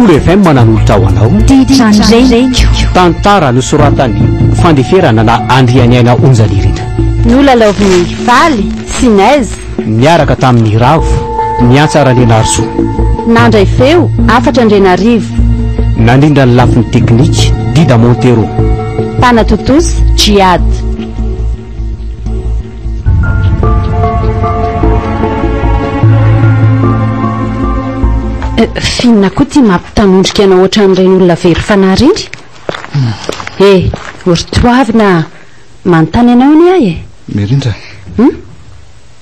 Tolo FM mananolotra ho anao tantara nosoratany fandeferana na andrianiaina onjalirindra nolalaoviny valy sinaizy niaraka tamin'ny ravo niantsara lenarso nandray feo 4 nandrindra ny lafiny teknika Dida Montero Tanatotos Jihad finna koa ty mampitanondrika anao ohatran'ireny olona very fanarindry oritoavina manontany anao ny ahy Mirindra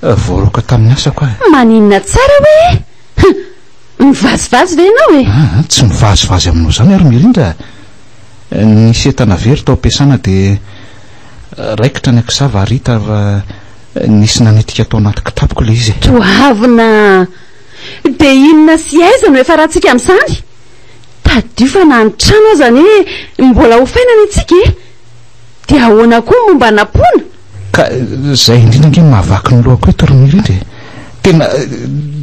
voaroka tamin'ny asako maninona tsara hoe mivazivazy ve ianao tsy mivazivazy aminao zany ary Mirindra nisy entana very tao ampiasana dia raikitra ny akizava arita nisy nanetika tao anaty kitapoko le izy toavina dia inona sy aizany efa rahantsika amin'izany tadio fa nanotrano aho zany hoe mbola ho fainana itsika dia ahoana koa momba napona ka zay indrindra nge mahavaky ny lohako eto ry Mirindra tena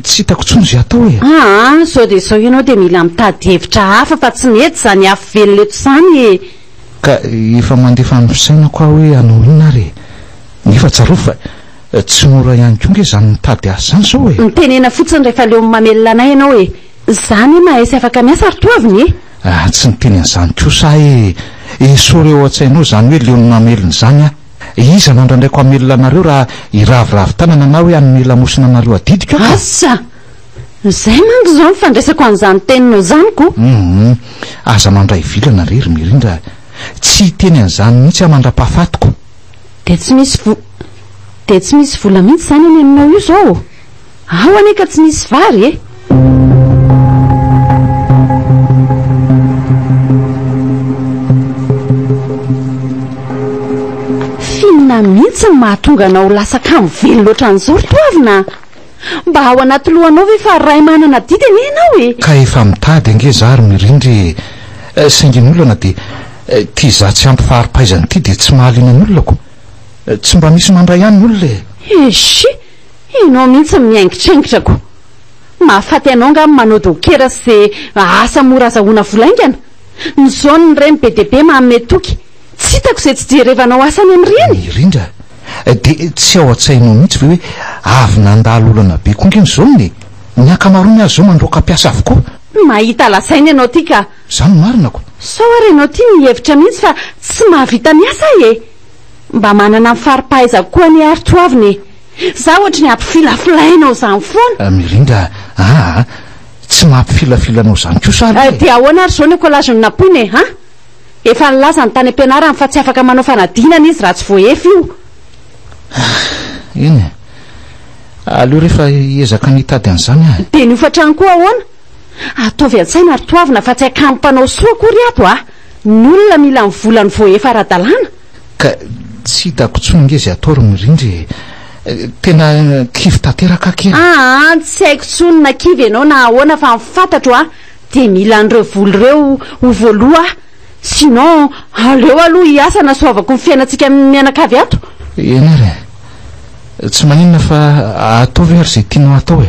tsy hitako tsony zay atao hoe sao dia sao ianao dia mila mitady hevitra hafa fa tsy mety zany afo velona eto zany ka efa mandefa misainako aho hoe anao inona ary nefa tsaro fa tsy mora ihany koa nge zany mitady asa zany sao hoe mitenena fotsiny rehefa leo mamelona anay ianao hoe zany mahaisy afaka miasa ary toaviny tsy niteny an'izany koa sa esoro eo an-tsainao zany hoe leo ny mamelona zany iza nandraindraiko amelona anareo raha iraviravy tanana na hoe anome lamosina anareo adidika asa zay manko zao mifandraisako an'izany teninao zany ko aza mandray vilana rery Mirindra tsy teny an'izany mihitsy amandra-pahafatiko dia tsy misy vola mihitsy zany any aminao io zao ao aneka tsy misy vary finna mihitsy ny mahatonga anao lasaka amin'ny velo loatra an'izao ritoavina mba ao anaty lohanao ve fa ray manana dity anie ianao ka efa mitady ange zary Mirindry saingy ny olana dia tia za tsy ampy faharipaizany ity dia tsy mahaliana ny olona ko tsy mba misy mandray ihany ny olona esy ianao mihitsy miaingitraingitrako mahafaty anao nga manao dokera sy asa mora azahoana volaingana ny zao ny reny be dia be manome toky tsy hitako izay tsy jerevanao asany amin'ireny Mirindra dia tsy ao an-tsainao mihitsy ve hoe avy nandalo olana be koa ngeny zao ny akamaroany azy zao mandroaka ampiasa avokoa mahita lasainy ianao ty ka zany marinako sao ary ianao ty mihevitra mihitsy fa tsy mahavita miasa mba manana mifaripahaizako koa ny ary toaviny za ohatra ny ampifilafilainao zany foana Mirindra tsy mampifilafilanao zany koa sary dia ahoana ary zao ny kolazony napoiny efa nilaza ny tany am-pianarany fa tsy afaka manao fanadinana izy raha tsy voaefy io eny aleo rehefa ezaka nitady an'izany dia niofatrany koa ahoana ataovy an-tsaina ary toavina fa tsy akampanao soa kory ato ny olona mila mivola ny voaefa ara-dalàna ka tsy hitako tsony nge zay atao ry Mirindry tena kivy tanteraka kely tsy haiko tsony na kivy ianao na ahoana fa mifantatro dia mila an'ireo voly ireo ho voaloha sinon aleo aloha hiasa na soavako ny fiainantsika mianakavy ato eny ary tsy maninona fa ataovy ary zay tianao atao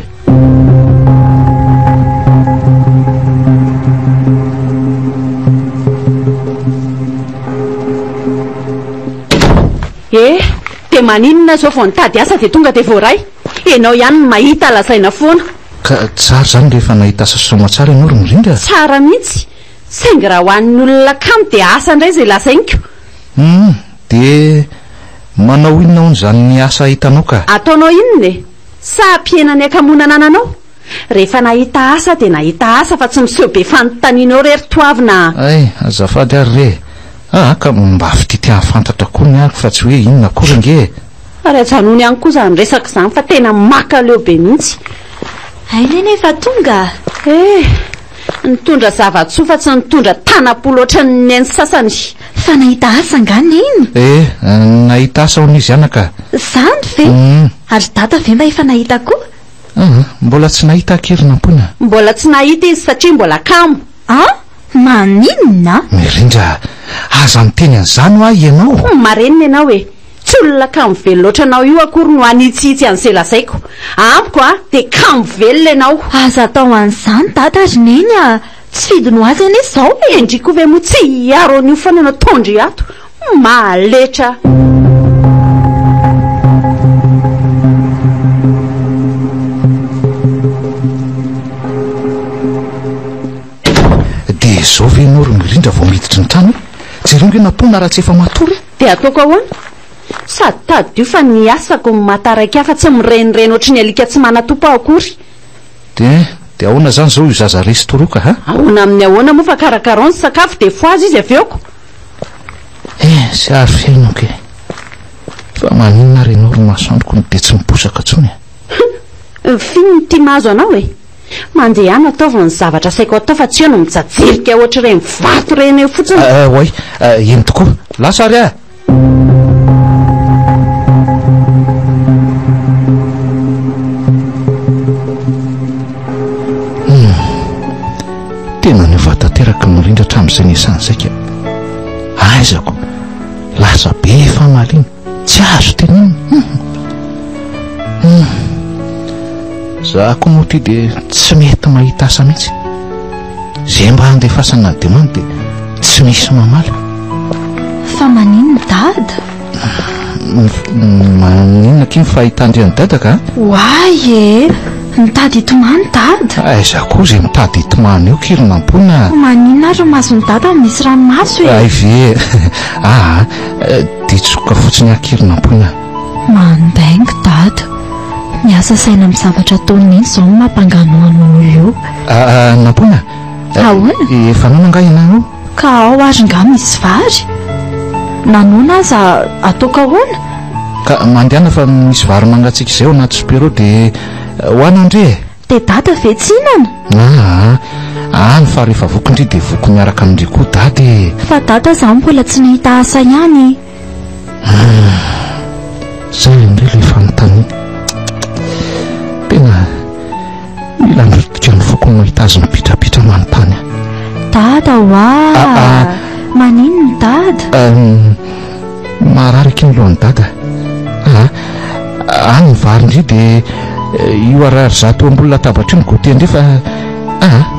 dia maninona zao vao nitady asa dia tonga dia voaray ianao ihany ny mahita lazaina foana ka tsara zany rehefa nahita asa soa tsara ianao ry Mirindra tsara mihitsy saingy raha ho an'ny olona kamo dia asa indray zay lazainiko dia manao inona hony zany ny asa hitanao ka ataonao inona sa ampiena ny akamonana ananao rehefa nahita asa dia nahita asa fa tsy miseho be fanontanianao rery toavina azafady ary ka mba fititiaha fantatra koa ny ariko fa tsy hoe inona kory nge ary ajanony ihany koa zany resaka zany fa tena maka leo be mihitsy aileny efa tonga nitondra zavatsoa fa tsy nitondra tanapolo oatra ny any sasany fa nahita asa ngany iny nahita asa hon'izy anaka zany ve ary data ve mba efa nahita koa mbola tsy nahita akery nampona mbola tsy nahita izy satria mbola kamo maninona Mirindra aza miteny an'izany ianao marenina ianao tsy olona kamo velo loatra anao io akory no anitsitsy an'izay lazaiko ampiko dia kamo velona ianao aza atao an'izany data ary neny tsy fidiny ho azy ane zao endriko ve moa tsy aro an'io fanana tondry ato maletra dia zao ve ianao ry Mirindra vao miditry ny trano jereo nampona raha tsy efa matory dia ataoko ahoana sady tady io fa ny asako mataraiky afa tsy mirenireny ohatry ny alika tsy manatompo akory dia ahoana zany zao io zaza resy toroka ha ahoana amin'ny ahoana moa fa karakarao ny sakafo dia foazy izy aveoko sy ary fiainako fa maninona renao ry masoandroko dia tsy miposaka tsony finy ty mahazo anao mandehana ataovany zavatra saiko atao fa tsy eo no mijajirika ohatry reny vato reny eo fotsiny oay eny tokoa lasa ary tena ny vatateraka Mirindra hatramin'izay niasan'zaika aizako lasa be famalina tsy azo tena zako moa ty dia tsy mety mahita asa mihitsy zay mba handefasana ny demande dia tsy misy mamala fa maninona dada maninona kiny fahitandreany dadaka oay mitady hitomany dada aizako zay mitady hitomany eo kirina ampona maninona ary maso ny dada misy ranomaso ay ve dia tsoka fotsiny akirina ampona mandaingo dada miasa saina amin'ny zavatra ataony iny zao mampangano anao io nampona ahoana efa nao nanga ianao ka ao ary nga misy vary nanona aza ataoko ahoana ka mandehana fa misy vary mangatsika izay ao anaty sopero dia hoana andre dia dada ve tsy hinana any fa rehefa vokindry dia voko miaraka amindry koa dady fa dada zaho mbola tsy nahita asa ihany zay indray le fanontany tena mila niritika ny foko ny mahita azy mipitrapitra manontany dada oa maninony dada marariky ny lohan'ny dada any ny varindry dia io arary zato ambony latabatra io ny gote indray fa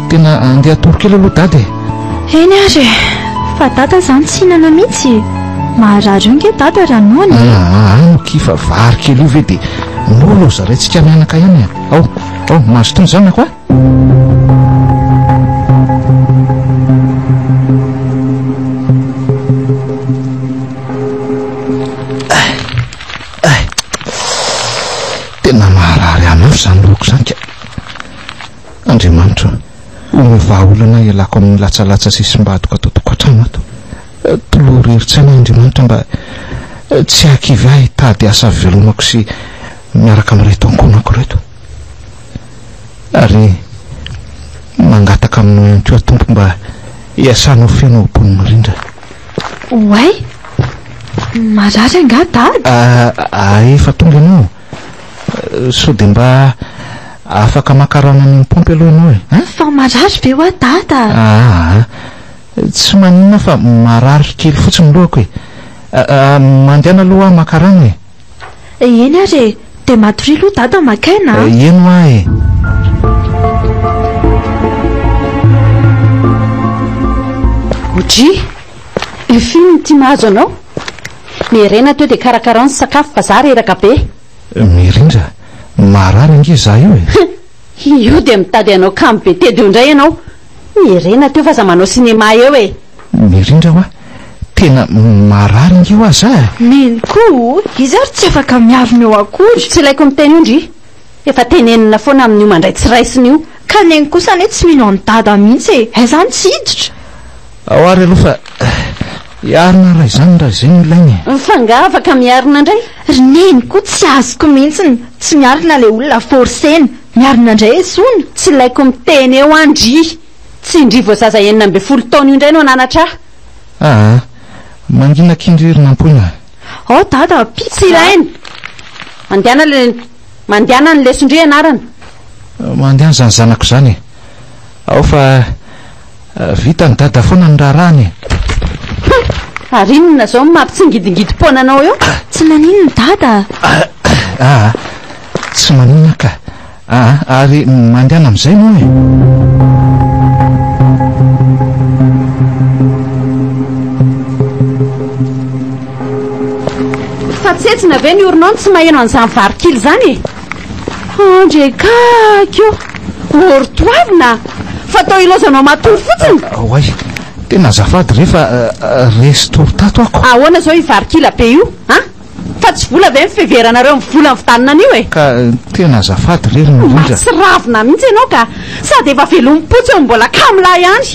tena andeha atoro kely aloha dada eny ary fa dada zany tsy hinana mihitsy maharary io nge dada raha noana anoky fa vary kely io ve dia nolo zarayntsika mianaka ihany ao mahazo tony zanako tena maharary anao zany loko zany ka Andriamanitra omivaolana ialako amin'ny latsalatsa sisim-badoko atao tokantrano ato toloha reritsaina Andriamanitra mba tsy akivy ahy tady asa velomako sy miaraka amin'reto ankonako reto ary mangataka aminao ihany koa tompo mba hiasanao fianao bony Mirindra oay marary anga dada efa tonga ianao so dia mba afaka makarana amin'ny pompy aloha ianao fa marary be hoa dada tsy maninona fa marary kely fotsiny lohako mandehana aloha makarana eny ary dia matory loha dada makaina eno ahy odry ifiny ty mahazo anao mirena teo dia karakarao ny sakafo fa za reraka be Mirindra marary ange za io io dia mitady anao kamo be tedy io indray ianao mirena teo fa za manao sinema eo Mirindra hoa tena marary ange ho aza neny koa izy ary tsy afaka miarona eo akory tsy ilaiko miteny io ndry efa tenenina foana amin'io mandray tsy raisiny io ka neny kosa ane tsy mino ny dada mihitsy aizany tsy hiditra ao ary aloha fa iarina raha izany raha izay milainy fa nga afaka miarina indray ry neny koa tsy azoko mihitsiny tsy miarina le olona forsena miarina indray esona tsy ilaiko miteny eo andry tsy indry vo zaza enina ambe folo taona io indray no ananatra mangina kindririna ampoina ao dada tsy ilainy mandehana ny lesondry anarana mandehana zany zanako zany ao fa vita ny dada foana ny raharahany ary inona zao mampitsingidingidim-poana anao eo tsy maninona dada tsy maninona ka ary mandehana amin'izay moa mihetsina ve ny oronao tsy maheno an'izany varikily zany e andrekakio oritoavina fa tao ilozanao matory fotsiny oay tena azafady rehefa resy toritato ako ahoana zao ivarikila be io a fa tsy vola ve mifeveranareo mivola ny vitanina an'io e ka tena azafady rery mirindra tsy ravina mihitsy ianao ka sady efa velompotsy eo mbola kamila ihany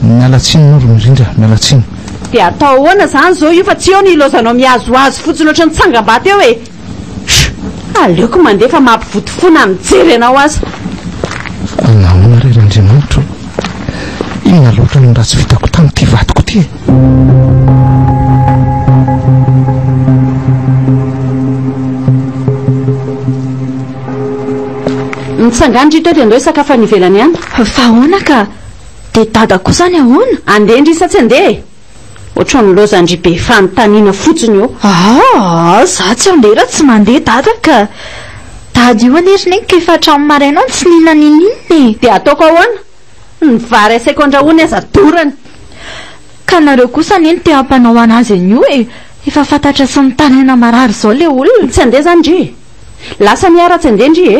mialatsiny noro mirindra mialatsiny de atao ahoana zany zao io fa tsy eo ny ilozanao miazoazo fotsiny oatra ny tsangam-bato eo e aleoko mandefa mampivotofona mijery ianao azy nahoana rery andriamanitro inona loatra no raha tsy vitako tamin'ity vatiko ty e nitsangandry ito de andao isakafa nivelany ihany fa ahoana ka de dada kosa ny ahoana andendry isa tsy andeha oatra ny lozandry be fanontaniana fotsiny eo za tsy andeha raha tsy mandeha dada ka dady io aneriny eny ka efa hatramy maraina any tsy nina ninininy de ataoko ahoana ny vary asaiko andrahoany aza dorany ka nareo kosa neny te hampanao anazy an'io e efa fantatra sy mitanaina marary zao le olona tsy andeha zany ndry lasa miara tsy andeha ndry e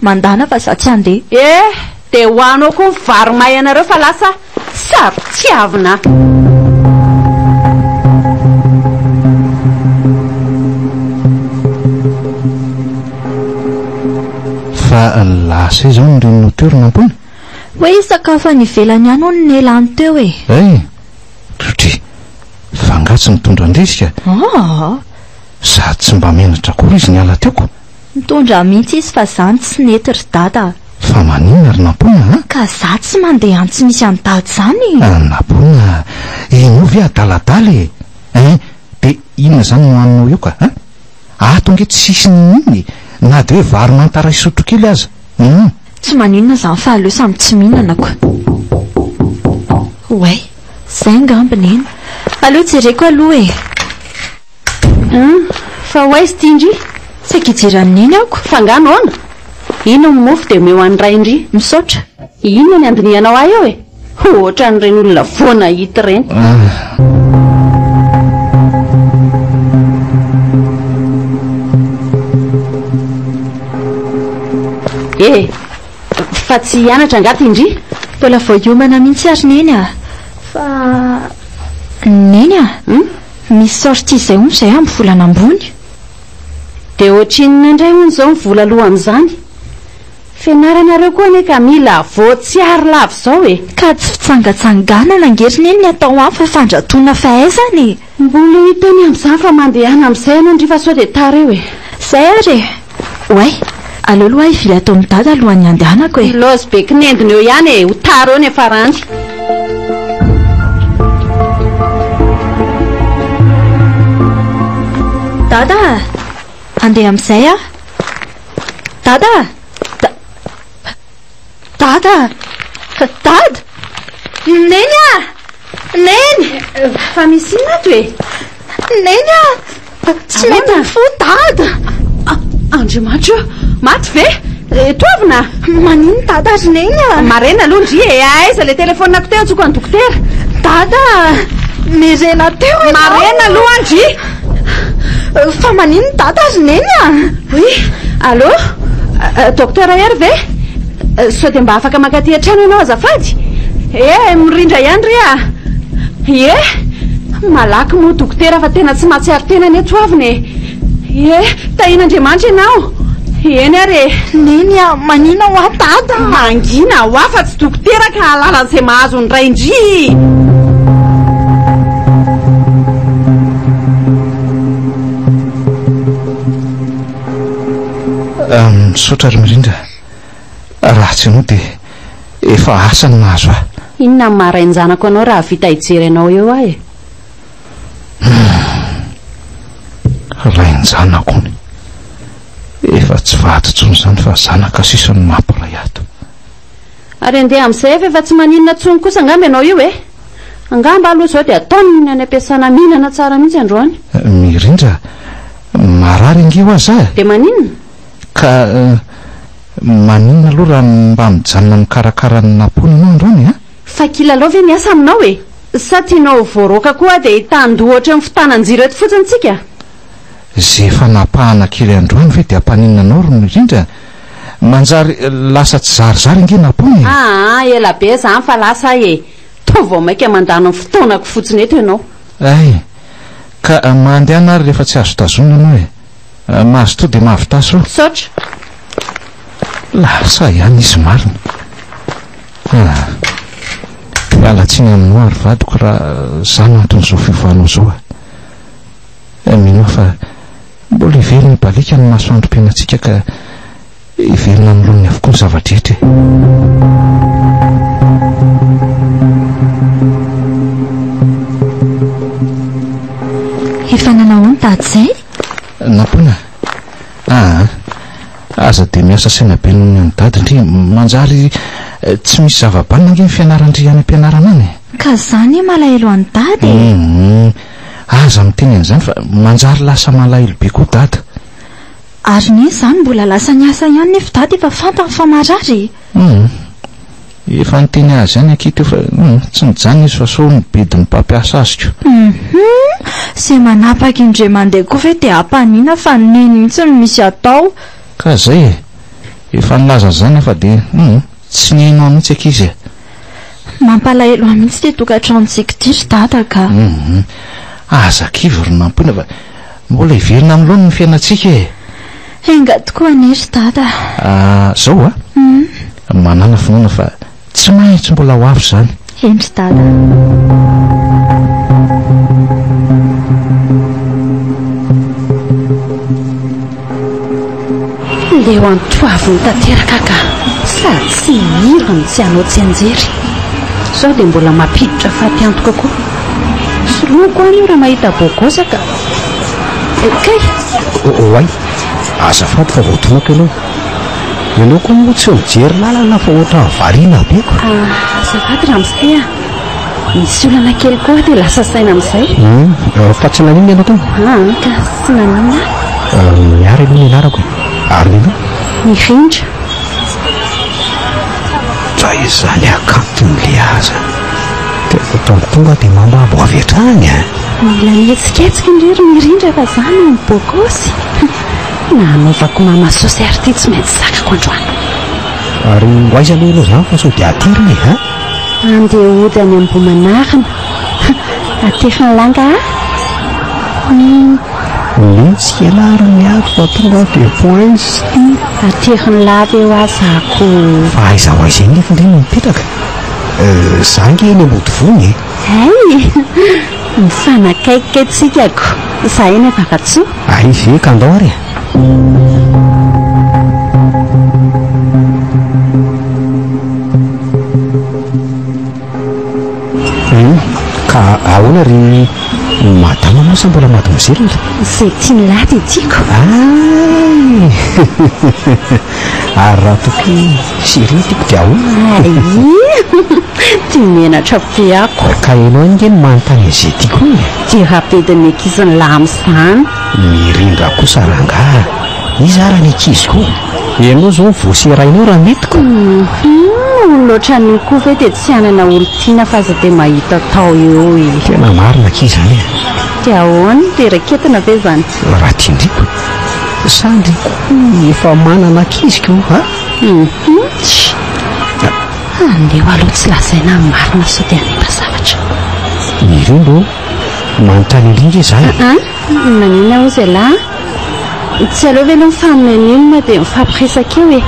mandana fa za tsy andeha de hoanao koa ny vary may anareo fa lasa saro tsy avina fa lasa zao ny reninotery nampony hoe sakafo ny velany ihany ho ny elany teo e totry fangatsy mitondra andrisika sady tsy mba menatra kory izy ny ala teoko mitondra mihitsy izy fa zany tsy nety ry dada fa manina ry nampona ka za tsy mandeha any tsy misy andady zany nampona ino ve adaladala de inona zany no haninao eo ka atonge tsy sisy nininy na de hoe vary mantara isotro kely aza tsy maninona zany fa aleo samy tsy mihinana koa way zay ngambiny eny aleo jereko aloha e fa hoaizy tia indry saika ijeran'eny aoko fanganoana ino ny mofo de omeo an'ny ray indry misaotra inona ny andinianao ahy eo e ohatra n'ireny olona voana hita ireny fa tsy hianatra angaty indry mbola voaiomana mihitsy ary neny fa neny misy sorti izay ony zay amin'ny volana ambony de ohatrinona indray hony zao ny vola aloha amin'izany fianaranareo koa ane ka mila voatsiary lavo zao e ka tsy fitsangatsanganana angeriny eny ny atao any fa fandratoana fahaizany mbola hitany amin'izany fa mandehana amin'izay anao ndry fa sao de tareo e zay ary way aleo aloha ivily atao amin'ny dada alohan'ny andehanako e lozy be kinendiny eo ihany e ho taro eo ny efarandry dada andeha amin'izay dada dada dada neny neny fa misy inona to e neny tsy mety fo dada andriamanitra maty ve toavina manino dada ary neny marena aloha ndry e aiza le telefonako teo antsoko any dokotera dada mirena teo marena aloha andry fa manino dada ary neny oy allo dokotera ery ve sao de mba afaka makaty an-trano ianao azafady mirindra ihany ry malaky moa dokotera fa tena tsy mahatsiary tenany etoavina tahin'andriamanitra ianao eny ary neny manina ho a dada mangina ho a fa tsy dokotera ka alalan'izay mahazo ny ray indry misaotra ry mirindra raha tsy anao de efa asa ny mahazo ah inona ny maharainjanako anao raha vita hijery anao eo ah e rainjanako ny efa tsy vahatontsony zany fa zanaka sisany mampiray ato ary andeha amin'izay efa tsy maninona tsony kosa angamba ianao io angamba aloha zao de ataony any ampiasana mihinana tsara mihitsy androany mirindra marary ingeo aza de maninona ka maninona aloha raha mba mijanona mikarakara ny nampony ianao androany fa kilalao ve miasa aminao sa tianao voaroaka koa dia hitandoha ohatra ny fotananjiro eto fotsiny tsika zay efa napahana kely androany ve dia ampaninanao ro indrindra manjary lasa tsy zarizary inge napony ela be zany fa lasa to vao maika mandano ny fotoanako fotsiny eto ianao ay ka mandehana ary rehefa tsy azo tazona anao mahazo to dia mahavitaso saotra lasa ihany izy marina alatsiny aminao ary vadiko raha zany anton'izao fiofanao zao mino fa mbola iveriny balika ny masoandrom-piainantsika ka iverina amin'lohany avokoa ny zavadrehetra efa nanao ny tady zay nampona aza dia miasa saina be nohony any dady ndry manjary tsy misy zavabanina nge ny fianarandry any am-pianarana any ka zany malahelo any dady aza miteny an'izany fa manjary lasa malahelo be koa dada ary ny zany mbola lasa niasa ihany nefa dady efa fantany fa marary efa niteny azy any akito fa tsy nijanona izy fa so ny bidiny mpampiasa aziko zay manapaka indray mandeha koa ve dia ampanina fa neny mihitsy no misy atao ka zay efa nilaza zany fa dia tsy nihainao mihitsy akizy mampalahelo a mihitsy dia tokantranontsika tiry dada ka aza kivy ro nampona fa mbola iverina amin'lohany ny fiainantsika enga tokoa nery dada zao manana finoana fa tsy mahitsy mbola ho avy zany endry dada le ho antoaviny tanteraka ka sady tsy hirony tsy anao tsy anjery sao dia mbola mampiditra fatiantoka koa soloako any io raha mahita bogosaka kay oay azafady fa voatonako ianao koa moa tsy mijery lalana fa ohatra variana beko azafady raha amin'izay misy olana kely koa dia lasa saina amin'izay fa tsy nanina ianao tao ka tsy nanina miary aloha ny anarako ary nena mirindra fa izany akantony le aza tonga dia mambabo avy hatrany mila mihetsiketsika indrery mirindra fa zany ny bogosy nanaovako mamasosy ary ty tsy maintsy zakako androany ary hoaiza aloha ianao zany fa so dia atiriny andeha ody any ambomanarina atiriny langa mitsy ianarany ary fa tonga dia points atiriny lava eo azako fa aiza ho aiza iny nefa indreny mipetraka za nge eny ambodivony ay mifanakaikika tsikako za eny efafatsoa ay ve ka andao ary ka ahoana ry madama moa sa mbola mademoiselle zay tia ny lahy dia tiako ay ary raha toky siri tiako dia ahoana ay tia menatra be ako ka ianao inge ny manontany an'izay tiako dia rapediny akiziny lahy amin'izany mirindra kosa ranga izy ara ny ankizy koa ianao zao voaserainao raha metiko loatra ny koa ve dia tsy anana olo tiana fa aza dia mahita tao eo tena marina akizy zany dia ahoany dia raketina ve zany raha tiandriko sandriko efa manana akiziko andeo aloha tsy lazaina ny marina sao dia anemba zavatra mirindro manontany indrindra izany nanina ao zay lahy tsy aleo ve aloha mifaminenenina dia mifampiresaka eo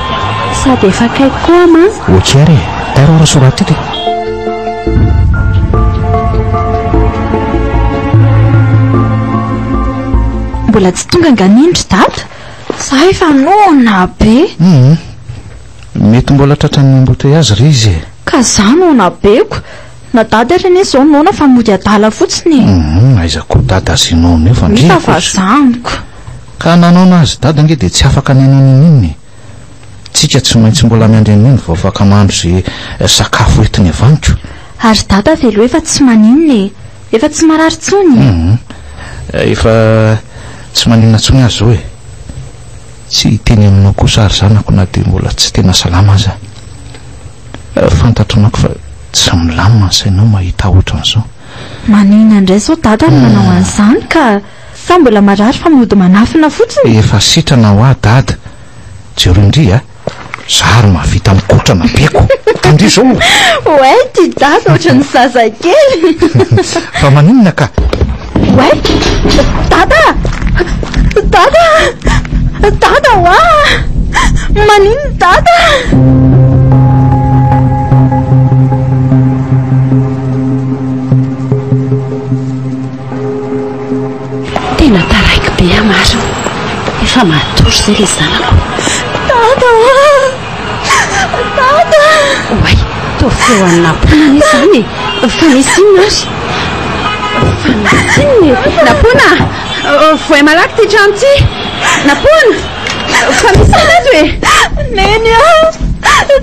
sady efa kaiky koa ma ok ary tarora soratety mbola tsy tonga nganindry dada za efa noana be mety mbola tratrany embouteillage ry izy ka za noana beko na dada ary ane zao noana fa mody adala fotsiny aiza koa dada azinao nefa mita fa zaniko ka nanao nazy dada nge dia tsy afaka nanao nininy tsika tsy maintsy mbola miandreniny vao afaka mahandro zay sakafo entiny avaniko ary dada velo efa tsy maninona efa tsy marary tsony efa tsy maninona tsony azy zao tsy teny aminao kosa ary zanako na dia mbola tsy tena salama aza fantatronako fa tsy milamina ny sainao mahita ohatran'izao manina indray zao dada ny manao an'izany ka sa mbola marary fa mody manafina fotsiny. Efa sitrana ho ahy dada. Jero indri zary mavita mikotrana beko. Tandry zao. Oay ty dada ohatran'ny zazakely. Fa maninona ka? Oay dada wa maninona dada? Tena taraiky be amaro. Efa matory zay le zanako. Dada Oay, toa feo any Napona ny izany. Fa misy inona ary? Fa misy inona? Napona! Voay malaky ty trano ty. Napona! Fa misy inona azy hoe? Neny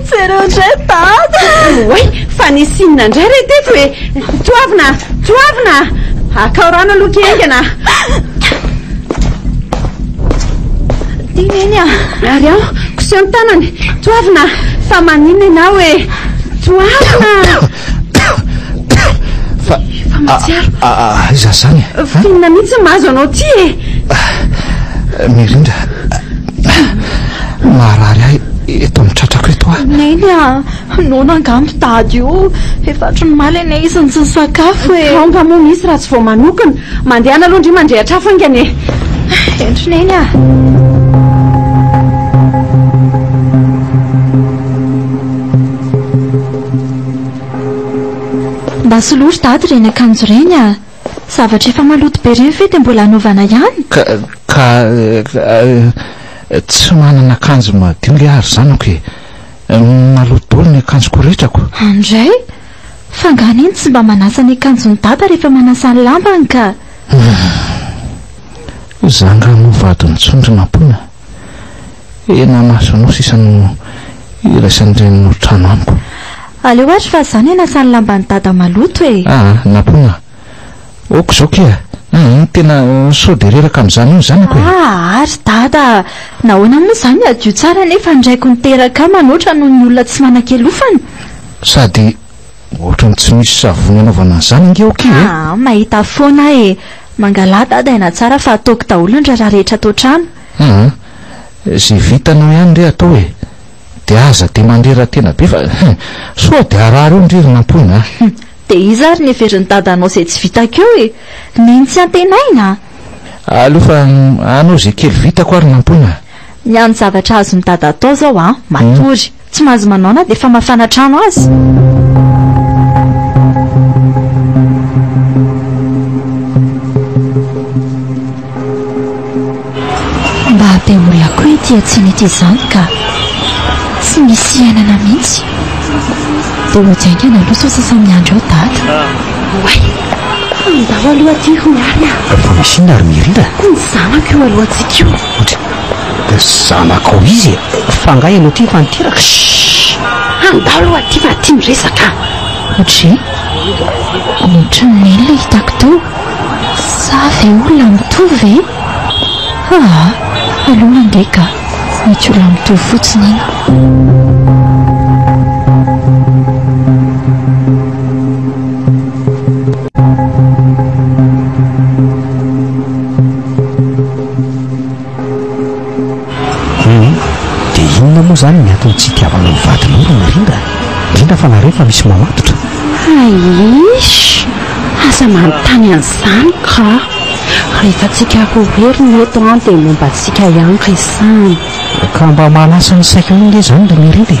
tsero indray dada. Oay, fa nisy inona indray re teto hoe? Toavina! Akaorana aloha kengana. Ty neny Ary aho, koseho ny tanany. Toavina, fa maninona ianao hoe? Toavina! Fa matsiaro. Iza zany? Finona mihitsy mahazo anao ty Mirindra. Marary ahy eto amin'ny tratrako eto aho. Neny nona angambo tady io. Efa hatry ny maly ane izy tsy sakafo e. Kaomba moa misy raha tsy vao manokana. Mandehana aloha ndry mandrehatra afangany. Endry neny mba solory tady reny akanjo reny zavatra efa maloto be reny fe dia mbola anaovana ihany. Ka tsy manana akanjo madio le ary zanako maloto daholo ny akanjoko rehetrako. Andray fa ngany iny tsy mba manasa ny akanjony dada rehefa manasa ny lambany ka. Zanga movady ny tsondro Napona. Ena masonao sisa no iraisan'ireny no trano amiko. Aleo ohatra fa zany anasa ny lambany dada maloto e. Napona. Oko zao kia. Tena sody reraka amin'izany io zanako e. Ary dada nahoana moa zany adio tsara nefa ndraiky niteraka manoatra noho ny olona tsy manan-kelofana. Sady ohatrany tsy misy savony anaovana an'izany inge oki e. Mahita foana e. Mangala dada ena tsara fa ataoko daholo ny raha rehetra atao trano. Zay vitanao ihany re atao e. Dia aza dia mandrera tena be fa soa dia arary eo ndrery Napona. Dia izy ary neverin'ny dadanao izay tsy vitakeo e. Neny tsy antenaina. Aleo fa anao izay kely vitako ary Napona. Ny any zavatra azony dada atao zao matory. Tsy mahazo manaona dia efa mafana trano azy. Mba be olona koa ety atsiny ety izany ka tsy misy iainana mihitsy. Dia hojaingana aloha sao sasany andro eo dada. Oay, andao aloha aty hoary Fa misy inona ary Mirindra? Ny zanako io aloha antsika io. Zanako izy fa nga ianao ty fanteraka. Andao aloha aty fa tia miresaka. Ohatry ny ilay hitako tao. Sa ve olona mitovy e? Aloha mandeha ka mety olona mitovy fotsiny iny. Dia inona moa zany miantony tsy hitiavana ny vadinao ro Mirindra? Indrindra fa nareo fa misy mamatotra. Aish, asa manontany an'izany ka rehefa tsika kohery ny eto dia momba tsika ihany resany. Ka mba manasa ny saika io le zany da Mirindra e.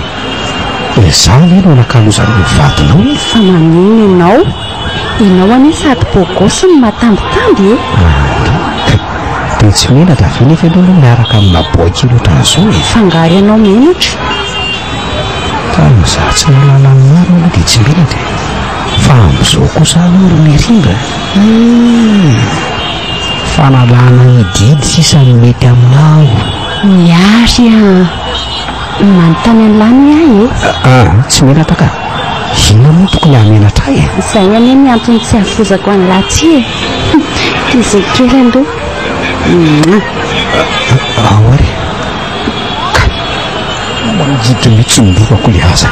Zaho le no nakalozan'ny vadinao. Fa manino ianao anie sady bogosy ny matambitamby e. Dia tsy mena dia avy nefa ianao no miaraka amina boaky ohatran'izao e. Fangary ianao menatra. Tany za tsy nalala ny maro aloha dia tsy mena dia fa amin'izao kosa alo Mirindra. Fanalana ny didy sisa ny mety aminao. Miary manontany an'lany ahy e. Tsy mena taka. Inona moa tokony hamenatra ahy e? Izay anie ny antony tsy hafozako an'lahy ty e. Dia zay kely aloha. Ahoary ka manodiditra mitsomborako le aza.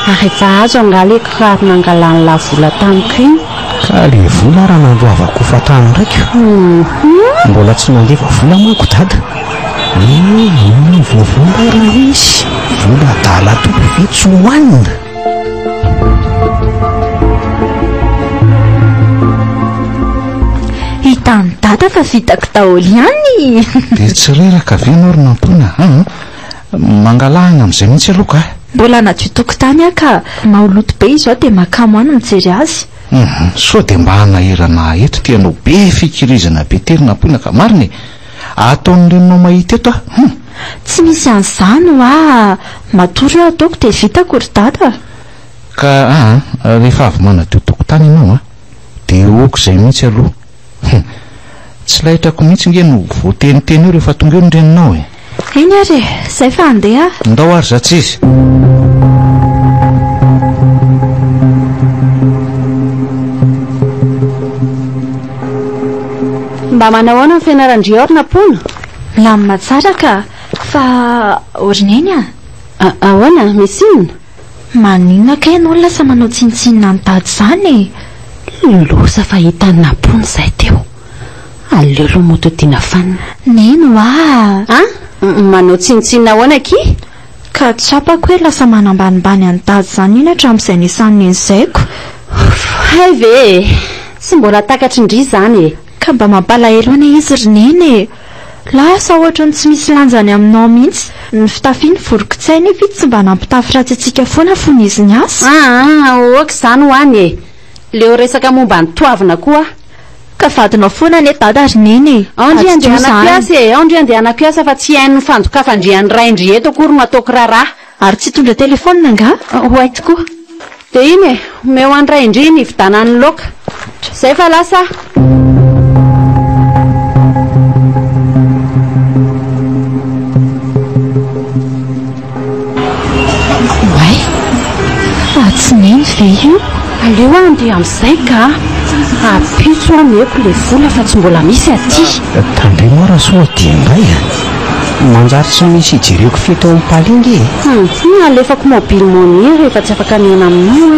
Rehefa azo angaleko rary nangalany lavola tamiko iny ka le vola raha nandoavako fatano ndraiky mbola tsy mandeva vola manko dada vovola raha izy vola dala tompy vitsy hohanina hitany dada fa vitako daholo ihany dia tsy reraka ve anao ry nampona mangalahana amin'izay mihitsy aloha ka mbola anaty tokotany aka maoloto be izao dia makamo any mijery azy so dia mba hanahirana eto tianao be fikirizana be tery nampona ka mariny ataon'renonao mahita eto tsy misy an'izany matory eo ataoko dia vitako ry dada ka rehefa avy manadio tokotany ianao dia oko izay mihitsy aloha tsy lahitrako mihitsy nge no voateniteny eo rehefa tonga eo ny reninao eny ary izay fa andeha ndao ary zatsy izy mba manao ahoana ny fianaran-drio ary nampona milamina tsara ka fa orineny ahoana misy inona maninona ka ianao lasa manao tsinitsinina ny dady izany losa fa hitany nampona izay teo aleo loha motodiana fanina neno manao tsinitsinina ahoana ki ka tsapako hoe lasa manambanimbany any dady izany iny hatramin'izay nisan'ny en'izayko hay ve tsy mbola takatry indry izany ka mba mampalahelo ane izy rineny lasa ohatra ny tsy misy lanjany aminao mihitsy ny fitafiany vorokitsainy vitsy tsy mba nampitafy ratsy atsika foana fony izy ny asa oka izany hoany leo resaka momba ny toavina koa ka vadinao foana ane dada rineny andry andehana piasa fa tsy hain'ny fandokafandrian'ny raindry eto akory no ataoko raharaha ary tsy tondra telefonina nga hoay tokoa dia iny omeo any raindry ny vidanany loka izay fa lasa way fa tsy neny ve io aleo andeha amin'izay ka apitso ameko le vola fa tsy mbola misy aty tandremo raha soa diangay manjary tsy misy ijereko fety ao amin'ny palingy alefako mobile money rehefa tsy afaka nena aminao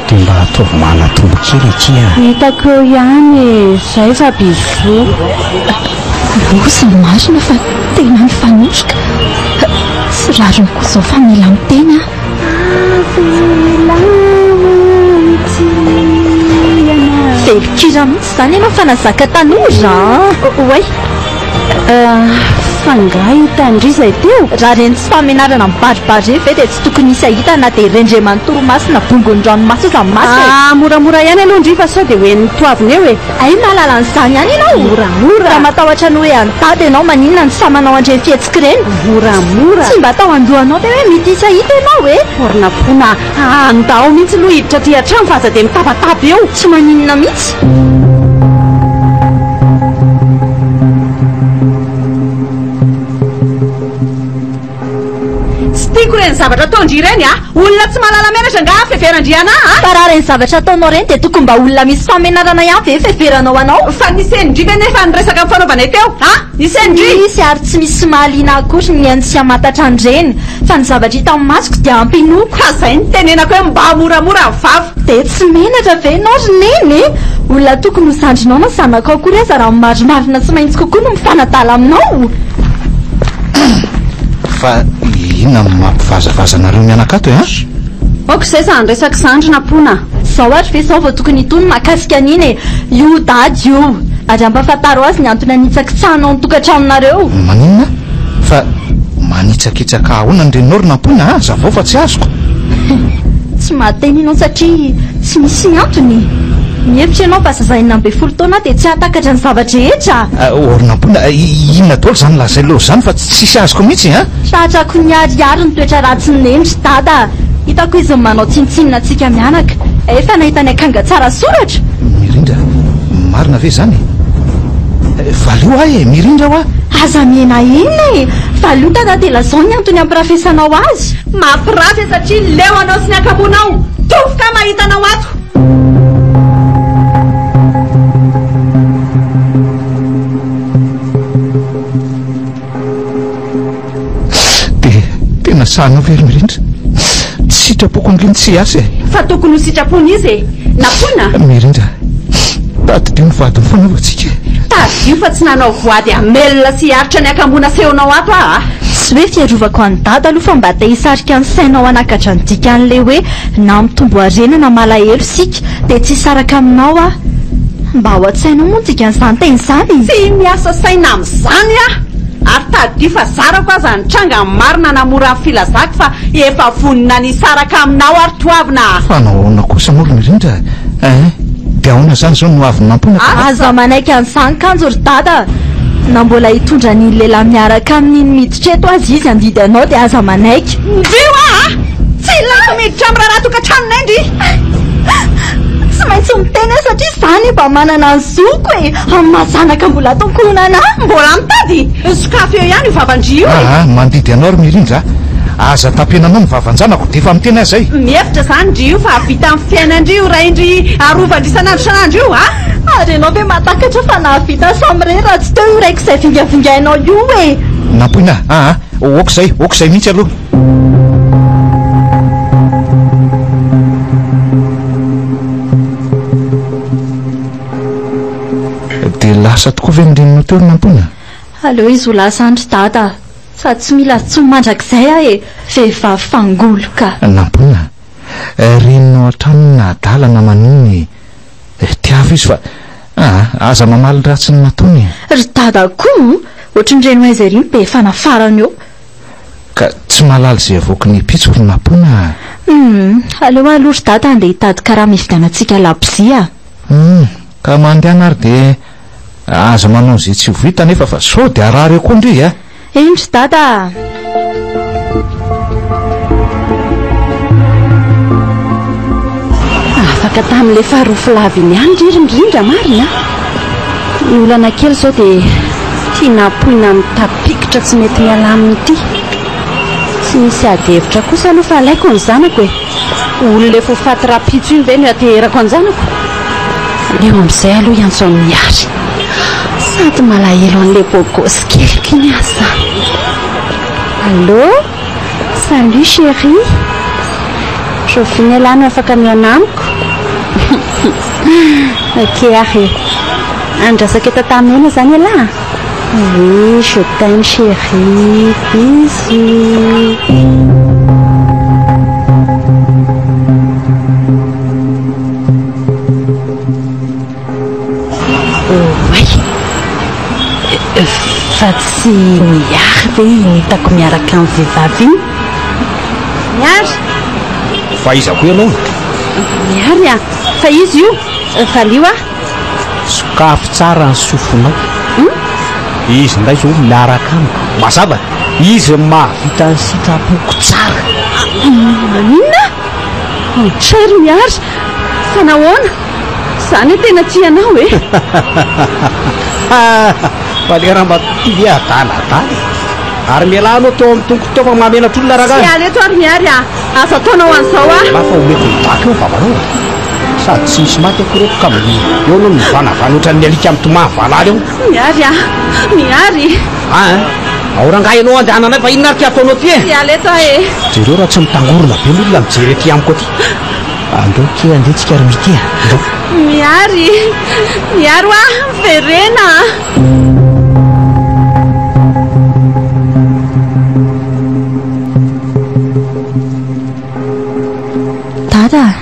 dia mba ataovy manatombo kely aty hitako eo ihany izay fa bizo losa marina fa tena mifanosoka tsy rariny koa izao fa mila miteny velokira mihitsy izany ianao fa nazaka tanora way fangahita indry izay teo raha reny tsy famenarana mibaribary ve dia tsy tokony isy ahita na dia rendre manontoromasina bongony ranomasy oza masy moramora ihany aloha indry fa sao dia hoe nitoavina eo ay mahalala n'izany ihany ianao moramora raha matahotra ny hoe andady ianao maninona ny samanao andreny fihetsika ireny moramora tsy mba atao andohanao dia hoe mity isahita ianao orina pona andao mihitsy loha hiditra ty an-trano fa aza dia mitapatapy eo tsy maninona mihitsy tiako reny zavatra ataondry ireny olona tsy mahalala mianatra nga feferandriana fa raha reny zavatra ataonao reny dia tokony mba olona misy famenarana ihany ve feferanao anao fa nisendry ve nefa nyresaka mifanaovana teo nisendry isy ary tsy misy mahaliana akory ny any tsy hamatatra andreny fa ny zavatra hita amin'ny masoko dia ampinoko izay ny tenenako hoe mba moramora vava dia tsy menatra ve ianao rineny olona tokony ho sandrinao na zanaka akory aza raha marimarina tsy maintsy kokoa no mifanadala aminao fa inona mampivazavazanareo mianakato oko izay za nyresaka sandrina pona zao ary ve zao vao tokony hitony mahakasika an'iny io dady io ary ampafantaro azy ny antony anitsaka tsanao ny tokantranonareo maninona fa manitsakitsaka ahoana ny renao ry nampona zavao fa tsy azoko tsy mahateny ianao satria tsy misy ny antony mihevitra ianao fa zazainina ambe folo taona dia tsy hatakatra ny zavatra rehetra ry nampona inona daholo zany lazay leo zany fa tsisy azoko mihitsy tahatrako ny ariary ny toetra ratsy ny nendry dada hitako izy manao tsinitsinina antsika mianaka efa nahitany akanga tsara soratra mirindra marina ve zany valio ahy mirindra ho aza miena iny valio dada dia lazao ny antony ampirafesanao azy mampirafy satria leo anao sy ny akamonao tofoka mahitanao ato tena sanao very mirindra tsy sitrapoko angliny tsy asy fa tokony ho sitrapony izy napona mirindra tadidio ny vadiny fanaovantsika tadio fa tsy nanao voady amelona sy aritra ny akambona seonao ato a tsy hoe fiarovako any dada aloha fa mba te hisarika ny sainao anakatra ny dika an'le hoe na mitombo arenana malahelo sika dia tsy hisaraka aminao a mba ho an-tsainao moa dika n'izany teny izany tsy miasa saina amin'izany a ary tadio fa zarako aza nitranga marina namora ny filazako fa efa vonina nisaraka aminao ary toavina fa nahoana kosa morona indrindra dia ahoana zany zao no avy nampona aza manaiky an'izany kanjo ry dada na mbola hitondra ny lehilahy miaraka amin'iny miditra eto azy izy andidy anao dia aza manaiky ndrio a tsy lako miditra amin'ny raha tokantrano indry tsy maintsy miteny satria izany mba manana ny zoko e amin'ny mazanaka mbola tonkonana mbola mitady sokafo eo ihany io vavandrio mandidy anao ry mirindra aza tapenanao ny vavanjanako dia efa miteny azay mihevitra zany ndrio fa vita amin'ny fiainandrio raindry arovandry isanandro isanandro io a ary ianao ve matakatra fa nahavita samyre raha tsy teo io raiky izay vingavingainao io e nampoina okizay mihitsy aloha dia lasa tokoa ve nindrinonao teo ry nampoina aleo izy ho lasa andry dada sady tsy mila tsy mandrakizay a e vehivavy fangoloka nampoina reninao an-trano na adalana maniny tiavo izy fa aza mamaly ratsy ny natony ry dada koa ohatrany reno aiza ry be fanafarany eo ka tsy malaly izay avoaka ny pitso ry nampoina aleo aloha ry dada andeha hitady karaha mividianantsika labozia ka mandehana ary dia aza manao izay tsy ho vita nefa fa sao dia arary eo koa indry a endry dada afaka tamin'ilay faharofolaviny ihany ririndrindra marina ny olana kely zao dia tia napoina mitapikitra tsy mety miala aminy ity tsy misy adihevitra kosa aloha fa alaiko ny zanako e olona efa faty rapitso iny ve no ateherako any zanako leo amin'izay aloha iantso miary sady malahelo an'ilay bogosy keliky iny aza allo salut chéri Jofinelano afaka mianamiko ok ary andrasaka eto tamin'ena zany ala oui je t'aime chéri bisous fa tsy miary ve hitako miaraka amin'ny vehivavy iny miary fa iza koa ianao miary a fa izy io valio a sokafo tsara ny sofonao izy ndray zao miaraka amiko mazava izy mahavita ny sitrapoko tsara inona trery miary fa nahoana zany tena tianao e fa le raha mba tivy adaladala ary mialanao teo amin'ny tongoto fa mamenatr'olona raha sy aleto ary miary a aza ataonao an'izao a lafa omety mibaka eo vavanao sady tsy misy maty akoreko ka miny eo no mivanavana ohatran'ny mialika amin'ny tomahavalala eo miary a miary aorangah ianao andehananay fa inona ary ty ataonao ty sy aleto a e jereo raha tsy mitangorona be n'olona mijery ty amiko aty andeo ke andetsika ary mity andeo miary miary oa verena dada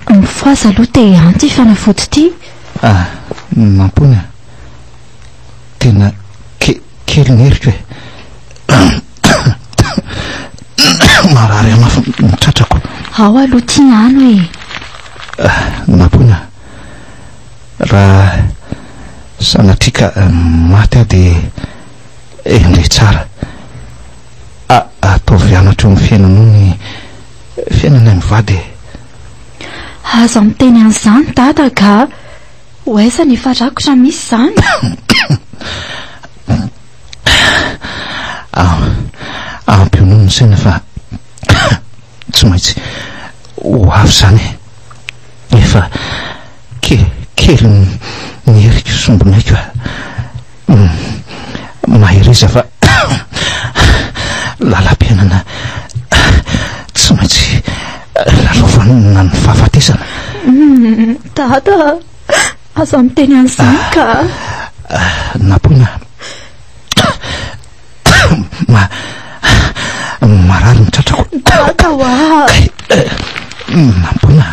mifoaza aloha te anty fanafody ity mampona tena kely nyheriko e marary amafa mitratrako ao aloha tiano e mampona raha sanatrika maty a dia indray tsara ataovy anatra eo amin'ny fiainanao ny fiainana mivady aza miteny an'izany dada ka ho aiza ny efa rakotra misy zany ampionono ny saina fa tsy maintsy ho avy zany efa kely ny heriko sombonaiko mahiriza fa lalam-piainana tsy maintsy lalovana ny fahafatesana dada aza miteny an'izany ka napona marary mitratrako dada hoa napona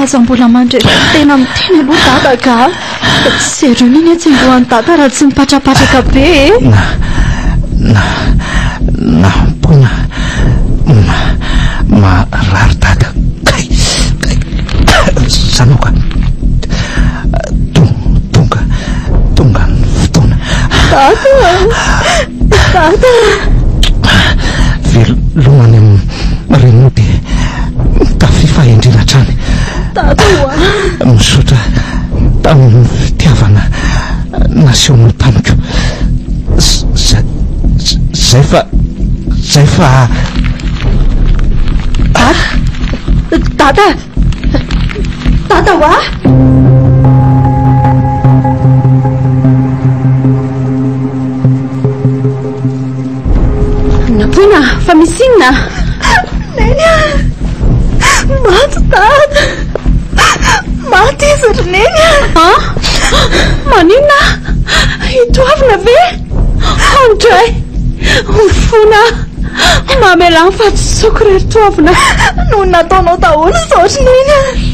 aza mbola mandreny tena miteny aloha dada ka tsy zereo niny atsembohan'ny dada raha tsy mipatrapatraka be napona marary dada sanao ka tonga ny fotoana dada velomany reno dia tafifahendrina trany dada hoa misotra tamin'ny fitiavana naseho tamiko zay fa dada hoa napona fa misy inona neny maty dada maty izy ry neny maninona itoavina ve andray fona mamelany fa tsisoko rery toavina no nataonao daholo zaotry neny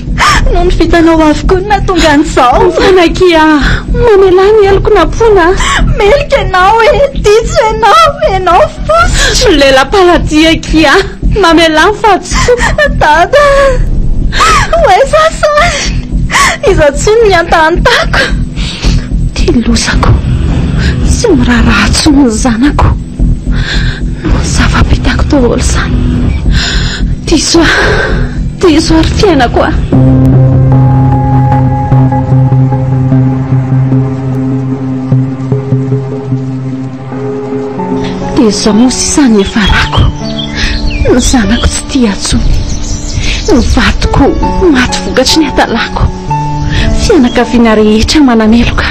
no ny vitanao avokoa ny natonga an'izao fanakia mamelany eloko napona melika ianao ditso ianao fositry lelam-paladiakia mamelany fa tsisoko dada hoe sasany iza tsony miantaantako tilosako sy miraharahatsony zanako no zava-pitako daholo zany diso ary fiainako dia zao moa sisany efa rako ny zanako tsy tia atsony ny vatoko maty vokatry ny atalako fianakaviana rehetra manameloka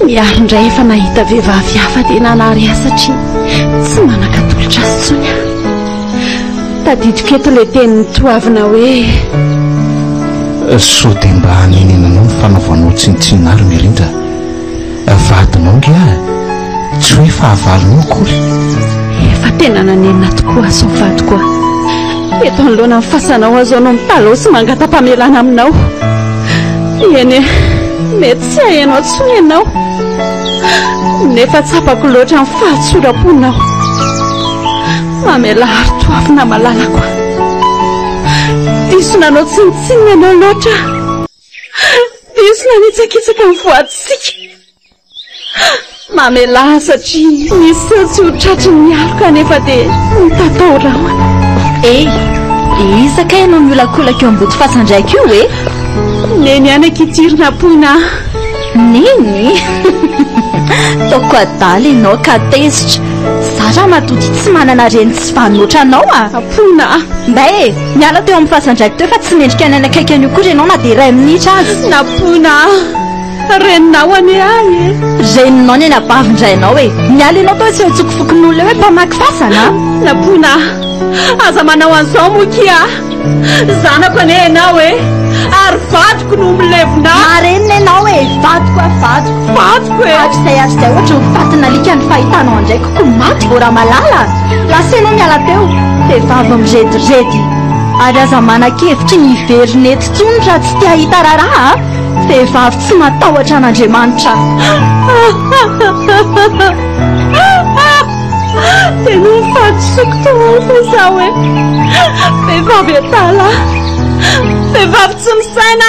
miaro indray efa nahita vehivavy hafa dia nanary ahy satria tsy manakatolotra azy tsony tadidiko eto ilay tenin'ny toavina hoe so dia mba hanenenanao ny fanaovanao tsinitsinary mirindra vadinao ngia tsy hoe fahavalinao akory efa tena nanenina tokoa azo vadikoa eto anoloana ny fasanao azo anao mitalao sy mangata-pamelana aminao eny mety tsy hahenao tsony ianao nefa tsapako loatra ny fahatsoraponao mamela ary toavina malalako disonanao tsinitsinina anao loatra disona nitsakitsaka ny voaditsika mamela satria misy tsy hotratry ny mialoka nefa dia mitatao-raona izaka ianao miolakolaka eo ambody fasandraika io e neny any akitirina poina neny taoko adaly ianao ka tezitra za raha matody tsy manana reny tsy vanoatra anao apoina mba miala teo amin'ny fasandraika teo fa tsy mendrika ny anakaiky an'io kory ianao na dia iray minitra azy napoina reninao ane ahy reninao ny eny abavindrainao miala ianao tao tsy hoe tsokofokon'olona hoe mpamaky fasana napoina aza manao an'izao mokia zanako ane ianao ary vadiko no milevona marenina ianao vadiko atr'izay azy ohatra ny fatina lika ny fahitanao andraiky ko maty vora malala lasa ianao miala teo vehivavy mirediredy ary aza manan-kevitry ny iverinety tsony raha tsy tia hita raraha vehivavy tsy matahotra an'Andriamanitra tena mifatsoko toa zaho vehivavy atala vehivavy tsy misaina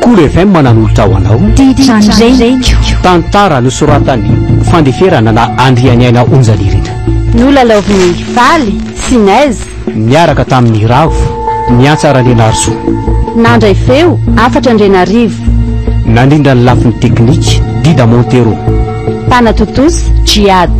Cool FM manan'olitra ho anao tantara nosoratany fandeferana na andrianiaina onjalirindra nolalaoviny valy sinaizy miaraka tamin'ny ravo miantsara Lenarzou nandray feo 4 nandrindra ny lafin'ny teknika Dida Montero Panatotosy Djiad